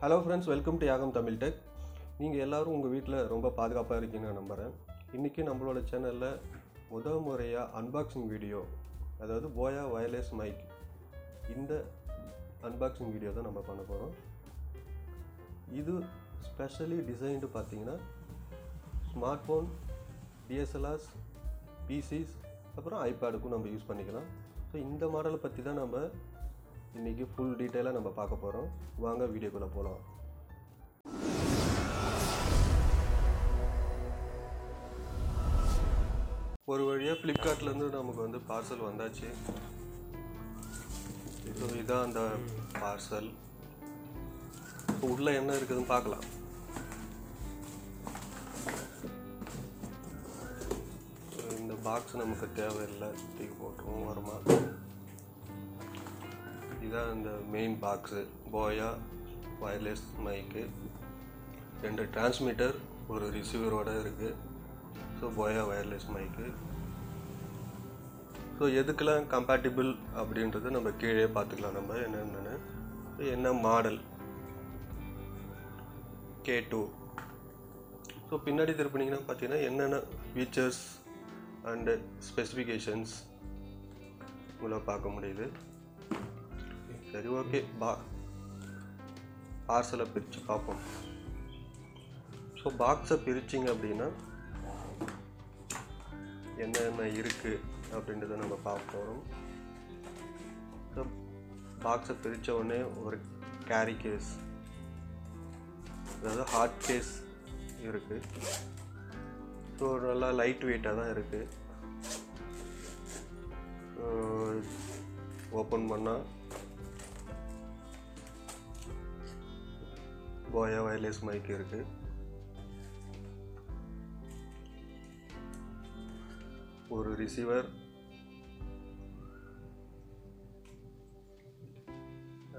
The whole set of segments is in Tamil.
Hello friends, welcome to Yagam Tamil Tech. நீங்கள் எல்லாரும் உங்கள் வீட்டில் ரொம்ப பாதுகாப்பாக இருக்கீங்கன்னு நம்புகிறேன். இன்றைக்கி நம்மளோட சேனலில் முதல் முறையாக அன்பாக்சிங் வீடியோ, அதாவது BOYA wireless mic, இந்த அன்பாக்சிங் வீடியோ தான் நம்ம பண்ண போகிறோம். இது ஸ்பெஷலி டிசைன்டு பார்த்தீங்கன்னா ஸ்மார்ட் ஃபோன், DSLRs, PCs, அப்புறம் ஐபேடுக்கும் நம்ம யூஸ் பண்ணிக்கலாம். ஸோ இந்த மாடலை பற்றி தான் நம்ம இன்றைக்கி ஃபுல் டீட்டெயிலாக நம்ம பார்க்க போகிறோம். வாங்க வீடியோக்குள்ளே போகலாம். ஒரு வழியாக ஃப்ளிப்கார்ட்லேருந்து நமக்கு பார்சல் வந்தாச்சு. ஸோ இதுதான் அந்த பார்சல். இப்போ உள்ளே என்ன இருக்குதுன்னு பார்க்கலாம். இந்த பாக்ஸ் நமக்கு தேவையில்லை, தூக்கி போட்டுருவோம் வரமா. இதுதான் இந்த மெயின் பாக்ஸு. BOYA வயர்லெஸ் மைக்கு, 2 டிரான்ஸ்மிட்டர், ஒரு ரிசீவரோடு இருக்குது. ஸோ BOYA வயர்லெஸ் மைக்கு. ஸோ எதுக்கெல்லாம் கம்பேட்டிபிள் அப்படின்றது நம்ம கீழே பார்த்துக்கலாம். நம்ம என்னென்னு, என்ன மாடல் K2. ஸோ பின்னாடி திருப்பினீங்கன்னா பார்த்தீங்கன்னா என்னென்ன ஃபீச்சர்ஸ் அண்டு ஸ்பெசிஃபிகேஷன்ஸ் உங்களை பார்க்க முடியுது. சரி, ஓகே, பார்சலை பிரித்து பார்ப்போம். ஸோ பாக்ஸை பிரிச்சிங்க அப்படின்னா என்னென்ன இருக்குது அப்படின்றத நம்ம பார்க்க போகிறோம். ஸோ பாக்ஸை பிரித்த உடனே ஒரு கேரி கேஸ், அதாவது ஹார்ட் கேஸ் இருக்குது. ஸோ நல்லா லைட் வெயிட்டாக தான் இருக்குது. ஓப்பன் பண்ணால் BOYA வயர்லெஸ் மைக் இருக்குது. ஒரு ரிசீவர்,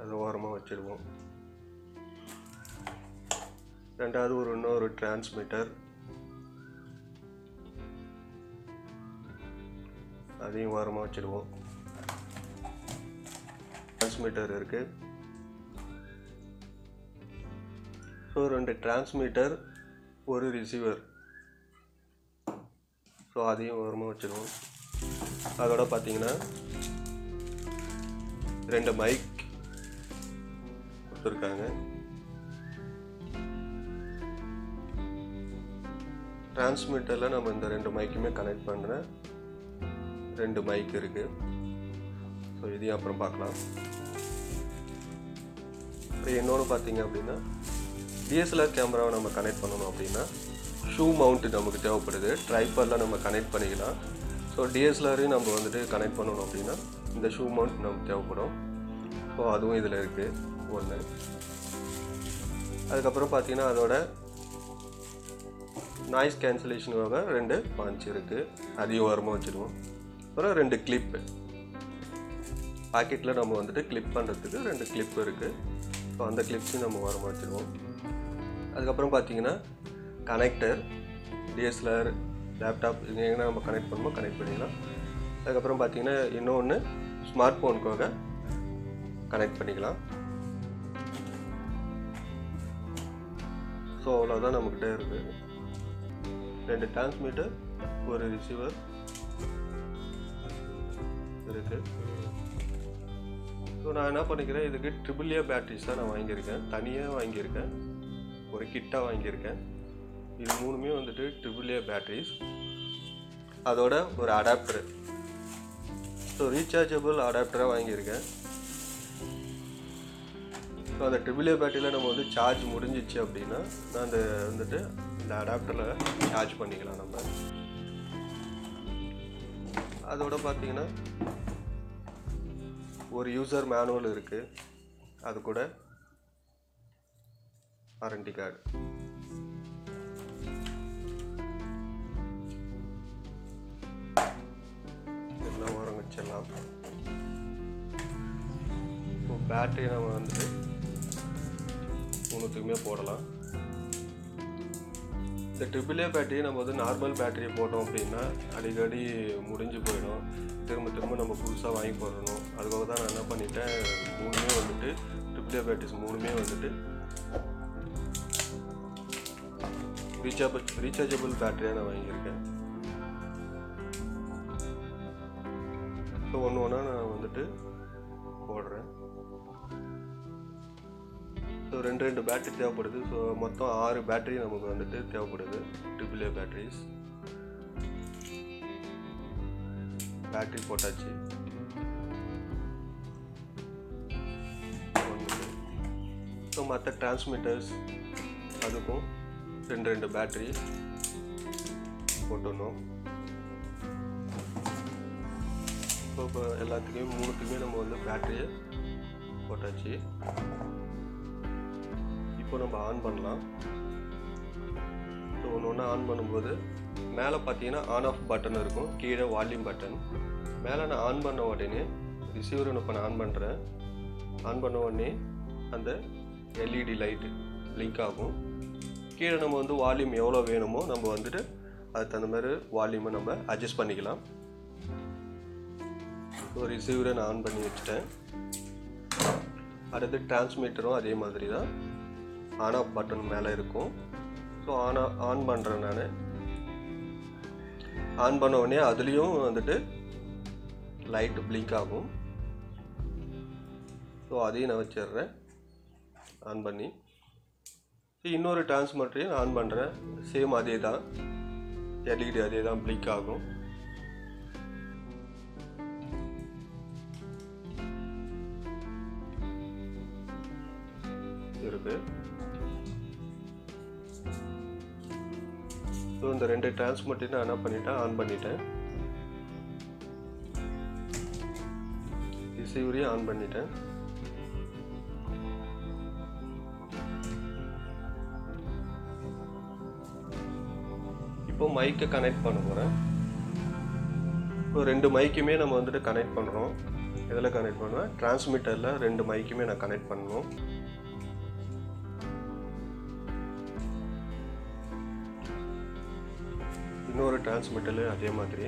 அது ஓரமாக வச்சுருவோம். ரெண்டாவது இன்னொரு டிரான்ஸ்மிட்டர், அதையும் ஓரமாக வச்சுருவோம். டிரான்ஸ்மிட்டர் இருக்குது. ஸோ 2 டிரான்ஸ்மிட்டர், ஒரு ரிசீவர், ஸோ அதையும் ஓரமாக வச்சுருவோம். அதோட பார்த்தீங்கன்னா 2 மைக் கொடுத்துருக்காங்க. டிரான்ஸ்மிட்டரில் நம்ம இந்த 2 மைக்குமே கனெக்ட் பண்ணுற 2 மைக் இருக்குது. ஸோ இதையும் அப்புறம் பார்க்கலாம். அப்புறம் இன்னொன்று பார்த்தீங்க அப்படின்னா, DSLR கேமராவை நம்ம கனெக்ட் பண்ணணும் அப்படின்னா ஷூ மவுண்ட் நமக்கு தேவைப்படுது. ட்ரைபாடில் நம்ம கனெக்ட் பண்ணிக்கலாம். ஸோ DSLRையும் நம்ம கனெக்ட் பண்ணணும் அப்படின்னா இந்த ஷூ மவுண்ட் நமக்கு தேவைப்படும். ஸோ அதுவும் இதில் இருக்குது ஒன்று. அதுக்கப்புறம் பார்த்தீங்கன்னா அதோட நாய்ஸ் கேன்சலேஷனுக்காக 2 பஞ்ச் இருக்குது. அதையும் ஓரமாக வச்சுருவோம். அப்புறம் 2 கிளிப்பு, பாக்கெட்டில் நம்ம கிளிப் பண்ணுறதுக்கு 2 கிளிப் இருக்குது. ஸோ அந்த கிளிப்ஸையும் நம்ம ஓரமாக வச்சுருவோம். அதுக்கப்புறம் பார்த்தீங்கன்னா கனெக்டர், DSLR, லேப்டாப், இது எங்கன்னா நம்ம கனெக்ட் பண்ணுமோ கனெக்ட் பண்ணிக்கலாம். அதுக்கப்புறம் பார்த்தீங்கன்னா இன்னொன்று ஸ்மார்ட் ஃபோனுக்காக கனெக்ட் பண்ணிக்கலாம். ஸோ அவ்வளோதான் நம்மக்கிட்ட இருக்குது. 2 டிரான்ஸ்மிட்டர், ஒரு ரிசீவர் இருக்குது. ஸோ நான் என்ன பண்ணிக்கிறேன், இதுக்கு AAA பேட்டரிஸ் தான் நான் வாங்கியிருக்கேன். தனியாக வாங்கியிருக்கேன், ஒரு கிட்டாக வாங்கியிருக்கேன். இது 3மே AAA பேட்டரிஸ். அதோட ஒரு அடாப்டரு, ஸோ ரீசார்ஜபிள் அடாப்டராக வாங்கியிருக்கேன். ஸோ அந்த AAA பேட்டரியில் நம்ம சார்ஜ் முடிஞ்சிச்சு அப்படின்னா நான் அந்த இந்த அடாப்டரில் சார்ஜ் பண்ணிக்கலாம் நம்ம. அதோட பார்த்தீங்கன்னா ஒரு யூசர் மேனுவல் இருக்குது. அது கூட வாரண்டி கார்டு. இதெல்லாம் ஓரம் வச்சிடலாம். இப்போ பேட்டரி நம்ம 3த்துக்குமே போடலாம். இந்த AAA பேட்டரி நம்ம நார்மல் பேட்டரியை போட்டோம் அப்படின்னா அடிக்கடி முடிஞ்சு போயிடும். திரும்ப நம்ம புதுசாக வாங்கி போடணும். அதுக்காக தான் நான் என்ன பண்ணிட்டேன், 3மே AAA பேட்டரிஸ் 3மே ரீசார்ஜபிள் பேட்டரியாக நான் வாங்கியிருக்கேன். ஸோ ஒன்று நான் வந்துட்டு போடுறேன். ஸோ ரெண்டு பேட்டரி தேவைப்படுது. ஸோ மொத்தம் 6 பேட்டரி நமக்கு வந்துட்டு தேவைப்படுது. AAA batteries. பேட்டரி போட்டாச்சு. ஸோ மற்ற டிரான்ஸ்மிட்டர்ஸ் அதுக்கும் 2 பேட்டரி போட்டுடணும். ஸோ இப்போ எல்லாத்துக்குமே 3க்குமே நம்ம வந்து பேட்டரியை போட்டாச்சு. இப்போ நம்ம ஆன் பண்ணலாம். ஸோ ஒன்று ஆன் பண்ணும்போது மேலே பார்த்தீங்கன்னா ஆன் ஆஃப் பட்டன் இருக்கும், கீழே வால்யூம் பட்டன். மேலே நான் ஆன் பண்ண உடனே ரிசீவரை இப்போ நான் ஆன் பண்ணுறேன். ஆன் பண்ண உடனே அந்த எல்இடி லைட்டு பிளிங்க் ஆகும். கீழே நம்ம வந்து வால்யூம் எவ்வளோ வேணுமோ நம்ம வந்துட்டு அதுக்கு தகுந்த மாதிரி வால்யூமை நம்ம அட்ஜஸ்ட் பண்ணிக்கலாம். ஸோ ரிசீவரை நான் ஆன் பண்ணி வச்சுட்டேன். அடுத்து டிரான்ஸ்மிட்டரும் அதே மாதிரி தான் ஆன் ஆஃப் பட்டன் மேலே இருக்கும். ஸோ ஆன் பண்ணுறேன். நான் ஆன் பண்ண உடனே அதுலேயும் வந்துட்டு லைட் பிளிங்க் ஆகும். ஸோ அதையும் நான் வச்சிடுறேன் ஆன் பண்ணி. இன்னொரு டிரான்ஸ்மிட்டரையும் ஆன் பண்ணுறேன். சேம் அதே தான், எல்இடி அதே தான் பிளிங்க் ஆகும். இருக்கு. ஸோ இந்த 2 டிரான்ஸ்மிட்டரையும் நான் என்ன பண்ணிட்டேன், ஆன் பண்ணிட்டேன். ரிசீவரையும் ஆன் பண்ணிட்டேன். இப்போ மைக்கை கனெக்ட் பண்ண போகிறேன். இப்போ 2 மைக்குமே நம்ம வந்துட்டு கனெக்ட் பண்ணுறோம். இதில் கனெக்ட் பண்ணுவேன், டிரான்ஸ்மிட்டரில் 2 மைக்குமே நான் கனெக்ட் பண்ணணும். இன்னொரு டிரான்ஸ்மிட்டர் அதே மாதிரி.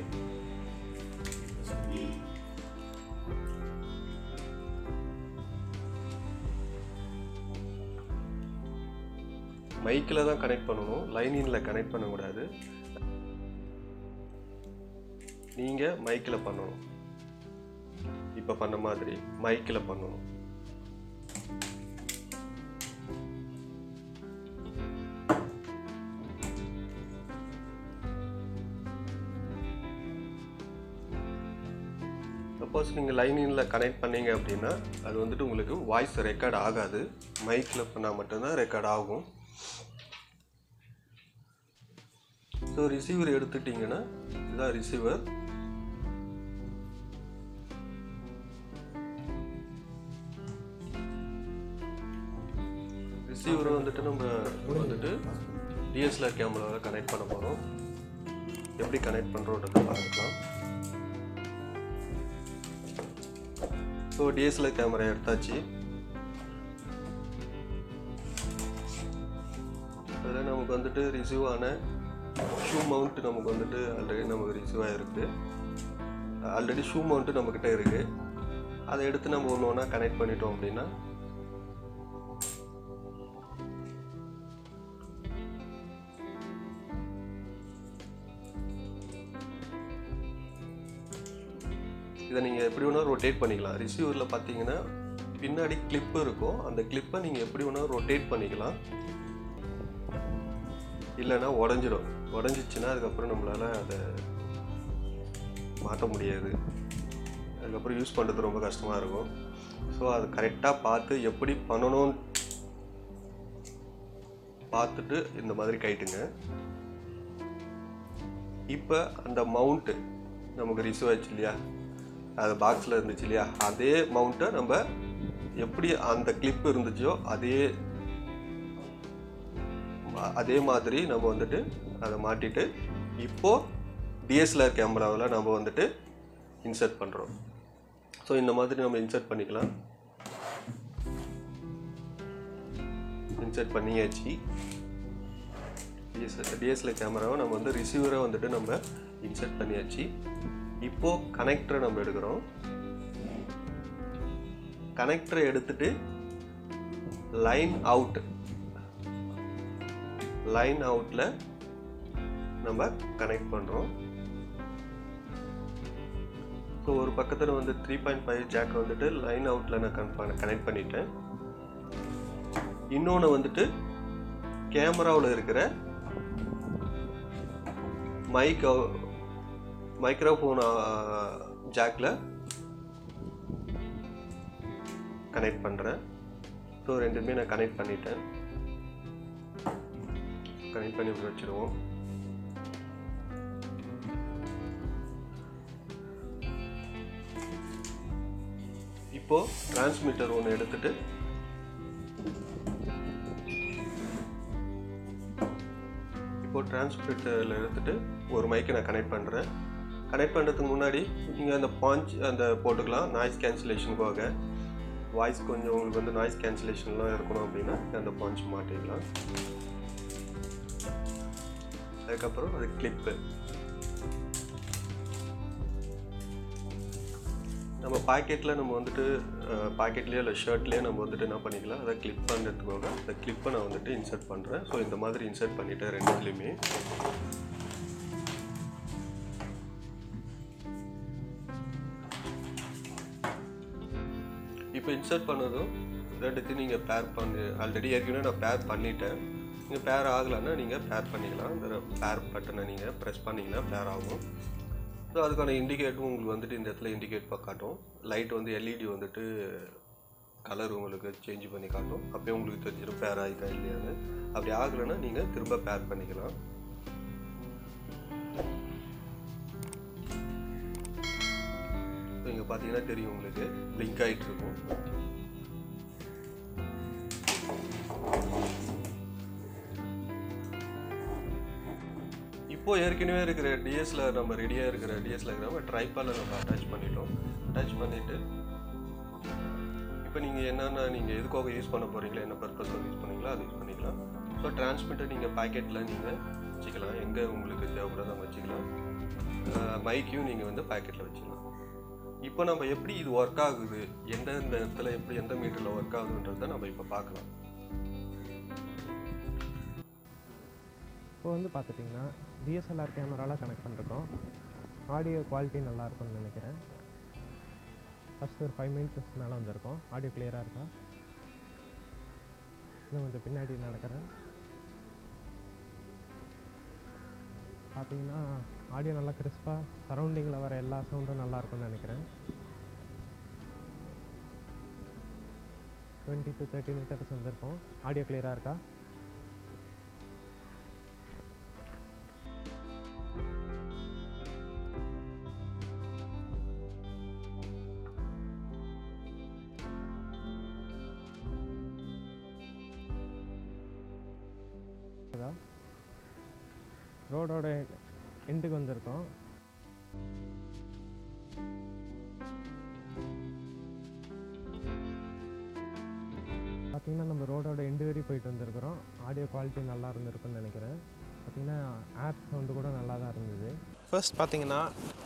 மைக்கில் தான் கனெக்ட் பண்ணணும், லைனிங்கில் கனெக்ட் பண்ணக்கூடாது. நீங்கள் மைக்கில் பண்ணணும். இப்போ பண்ண மாதிரி மைக்கில் பண்ணணும். சப்போஸ் நீங்கள் லைனிங்கில் கனெக்ட் பண்ணீங்க அப்படின்னா அது வந்துட்டு உங்களுக்கு வாய்ஸ் ரெக்கார்ட் ஆகாது. மைக்கில் பண்ணால் மட்டும்தான் ரெக்கார்ட் ஆகும். ஸோ ரிசீவர் எடுத்துட்டிங்கன்னா இதுதான் ரிசீவர். ரிசீவரை வந்துட்டு நம்ம வந்துட்டு டிஎஸ்எல்ஆர் கேமராவில் கனெக்ட் பண்ண போகிறோம். எப்படி கனெக்ட் பண்ணுறோன்றதை பார்க்கலாம். ஸோ டிஎஸ்எல்ஆர் கேமரா எடுத்தாச்சு. அதில் நமக்கு வந்துட்டு ரிசீவ் ஆன ஷூ மவுண்ட் நமக்கு வந்துட்டு ஆல்ரெடி நமக்கு ரிசீவ் ஆகிருக்கு. ஆல்ரெடி ஷூ மவுண்ட்டு நம்மக்கிட்ட இருக்குது. அதை எடுத்து நம்ம ஒன்று ஒன்றா கனெக்ட் பண்ணிட்டோம் அப்படின்னா இதை நீங்கள் எப்படி வேணால் ரொட்டேட் பண்ணிக்கலாம். ரிசீவரில் பார்த்தீங்கன்னா பின்னாடி கிளிப்பு இருக்கும். அந்த கிளிப்பை நீங்கள் எப்படி வேணால் ரொட்டேட் பண்ணிக்கலாம். இல்லைன்னா உடஞ்சிடும். உடஞ்சிச்சின்னா அதுக்கப்புறம் நம்மளால் அதை மாற்ற முடியாது. அதுக்கப்புறம் யூஸ் பண்ணுறது ரொம்ப கஷ்டமாக இருக்கும். ஸோ அது கரெக்டாக பார்த்து எப்படி பண்ணணும்னு பார்த்துட்டு இந்த மாதிரி கைட்டுங்க. இப்போ அந்த மவுண்ட்டு நமக்கு ரிசீவ் ஆச்சு இல்லையா, அது பாக்ஸில் இருந்துச்சு இல்லையா, அதே மவுண்ட்டை நம்ம எப்படி அந்த கிளிப் இருந்துச்சோ அதே மாதிரி நம்ம வந்துட்டு அதை மாட்டிட்டு இப்போது டிஎஸ்எல்ஆர் கேமராவில் நம்ம வந்துட்டு இன்சர்ட் பண்ணுறோம். ஸோ இந்த மாதிரி நம்ம இன்சர்ட் பண்ணிக்கலாம். இன்சர்ட் பண்ணியாச்சு. டிஎஸ்எல்ஆர் கேமராவை நம்ம வந்து ரிசீவரை வந்துட்டு நம்ம இன்சர்ட் பண்ணியாச்சு. இப்போது கனெக்டரை நம்ம எடுக்கிறோம். கனெக்டரை எடுத்துட்டு லைன் அவுட் லைன் அவுட்டில் நம்ம கனெக்ட் பண்ணுறோம். ஸோ ஒரு பக்கத்தில் வந்து 3.5 ஜாக் வந்துட்டு லைன் அவுட்டில் நான் கனெக்ட் பண்ணிட்டேன். இன்னொன்று வந்துட்டு கேமராவில் இருக்கிற மைக்ரோஃபோன் ஜாக்கில் கனெக்ட் பண்ணுறேன். ஸோ ரெண்டுமே நான் கனெக்ட் பண்ணிட்டேன். கனெக்ட் பண்ணி வச்சுருவோம். இப்போது டிரான்ஸ்மிட்டர் ஒன்று எடுத்துகிட்டு டிரான்ஸ்மிட்டரில் எடுத்துகிட்டு ஒரு மைக்கை நான் கனெக்ட் பண்ணுறேன். கனெக்ட் பண்ணுறதுக்கு முன்னாடி நீங்கள் அந்த பாஞ்ச் போட்டுக்கலாம். நாய்ஸ் கேன்சலேஷனுக்காக வாய்ஸ் கொஞ்சம் உங்களுக்கு வந்து நாய்ஸ் கேன்சலேஷன்லாம் இருக்கணும் அப்படின்னா அந்த பாஞ்ச் மாட்டிக்கலாம். அதுக்கப்புறம் அது கிளிப்பு நம்ம பாக்கெட்டில் நம்ம வந்துட்டு பாக்கெட்லேயே இல்லை ஷர்ட்லேயே நம்ம வந்துட்டு என்ன பண்ணிக்கலாம், அதை கிளிப் பண்ணுறதுக்காக அந்த கிளிப்பை நான் வந்துட்டு இன்சர்ட் பண்ணுறேன். ஸோ இந்த மாதிரி இன்சர்ட் பண்ணிவிட்டேன் ரெண்டுலேயுமே. இப்போ இன்சர்ட் பண்ணதும் ரெண்டுத்தையும் நீங்கள் பேர் பண்ணி ஆல்ரெடி ஏற்கனவே நான் பேர் பண்ணிட்டேன். நீங்கள் பேர் ஆகலைன்னா நீங்கள் பேர் பண்ணிக்கலாம். இந்த பேர் பட்டனை நீங்கள் ப்ரெஸ் பண்ணிங்கன்னா பேர் ஆகும். ஸோ அதுக்கான இண்டிகேட்டும் உங்களுக்கு வந்துட்டு இந்த இடத்துல இண்டிகேட் காட்டும். லைட் வந்து எல்இடி வந்துட்டு கலர் உங்களுக்கு சேஞ்ச் பண்ணி காட்டும். அப்போயே உங்களுக்கு தெரிஞ்சிடும் பேர் ஆகிக்கா இல்லையான்னு. அப்படி ஆகலைன்னா நீங்கள் திரும்ப பேர் பண்ணிக்கலாம். ஸோ இங்கே பார்த்தீங்கன்னா தெரியும் உங்களுக்கு பிளிங்க் ஆகிட்டு இருக்கும். இப்போது ஏற்கனவே இருக்கிற டிஎஸ்எல்ஆர் நம்ம ரெடியாக இருக்கிற டிஎஸ்எல்ஆர் ட்ரைபாடில் நம்ம அட்டாச் பண்ணிட்டோம். அட்டாச் பண்ணிவிட்டு இப்போ நீங்கள் என்னென்ன நீங்கள் எதுக்காக யூஸ் பண்ண போகிறீங்களோ, என்ன பர்பஸாக யூஸ் பண்ணிங்களோ அது யூஸ் பண்ணிக்கலாம். ஸோ டிரான்ஸ்மிட்டர் நீங்கள் பேக்கெட்டில் நீங்கள் வச்சுக்கலாம். எங்கே உங்களுக்கு தேவைப்படுறத வச்சுக்கலாம். மைக்கையும் நீங்கள் வந்து பேக்கெட்டில் வச்சுக்கலாம். இப்போ நம்ம எப்படி இது ஒர்க் ஆகுது, எந்தெந்த இடத்துல எப்படி எந்த மீட்டரில் ஒர்க் ஆகுதுன்றதை நம்ம இப்போ பார்க்கலாம். இப்போ வந்து பார்த்துட்டிங்கன்னா டிஎஸ்எல்ஆர் கேமராவில் கனெக்ட் பண்ணிருக்கோம். ஆடியோ குவாலிட்டி நல்லாயிருக்கும்னு நினைக்கிறேன். ஃபஸ்ட்டு ஒரு 5 மினிட்ஸ் மேலே வந்திருக்கோம். ஆடியோ கிளியராக இருக்கா? இன்னும் கொஞ்சம் பின்னாடி நடக்கிறேன். பார்த்தீங்கன்னா ஆடியோ நல்லா கிறிஸ்பாக சரௌண்டிங்கில் வர எல்லா சவுண்டும் நல்லாயிருக்கும்னு நினைக்கிறேன். 20 to 30 மீட்டர்ஸ் வந்திருக்கோம். ஆடியோ கிளியராக இருக்கா? ரோடோட எண்டுக்கு வந்திருக்கோம். பார்த்திங்கன்னா நம்ம ரோடோட எண்டு வரையும் போயிட்டு வந்திருக்கிறோம். ஆடியோ குவாலிட்டி நல்லா இருந்திருக்குன்னு நினைக்கிறேன். பார்த்திங்கன்னா ஆப் சவுண்டு கூட நல்லா தான் இருந்தது. ஃபர்ஸ்ட் பார்த்திங்கன்னா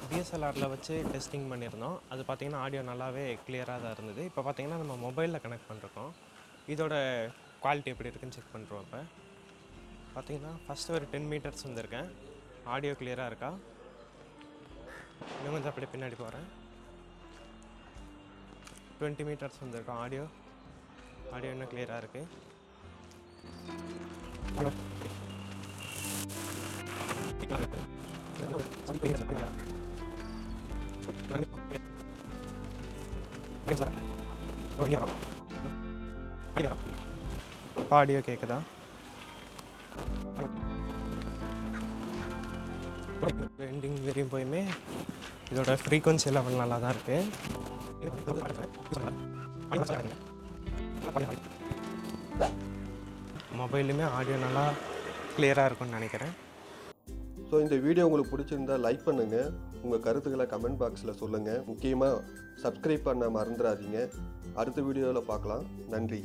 டிஎஸ்எல்ஆரில் வச்சு டெஸ்டிங் பண்ணியிருந்தோம். அது பார்த்திங்கன்னா ஆடியோ நல்லாவே கிளியராக தான் இருந்தது. இப்போ பார்த்திங்கன்னா நம்ம மொபைலில் கனெக்ட் பண்ணிருக்கோம். இதோட குவாலிட்டி எப்படி இருக்குன்னு செக் பண்ணுறோம். இப்போ பார்த்திங்கன்னா ஃபஸ்ட்டு ஒரு 10 மீட்டர்ஸ் வந்திருக்கேன். ஆடியோ கிளியராக இருக்கா? இன்னும் கொஞ்சம் அப்படியே பின்னாடி போகிறேன். 20 மீட்டர்ஸ் வந்திருக்கோம். ஆடியோ இன்னும் கிளியராக இருக்குது. ஆடியோ கேட்குதா? எண்டிங் வரையும் போயுமே இதோட ஃப்ரீக்வன்சி லெவல் நல்லா தான் இருக்குது. மொபைலுமே ஆடியோ நல்லா கிளியராக இருக்கும்னு நினைக்கிறேன். ஸோ இந்த வீடியோ உங்களுக்கு பிடிச்சிருந்தா லைக் பண்ணுங்கள். உங்கள் கருத்துக்களை கமெண்ட் பாக்ஸில் சொல்லுங்கள். முக்கியமாக சப்ஸ்கிரைப் பண்ண மறந்துடாதீங்க. அடுத்த வீடியோவில் பார்க்கலாம். நன்றி.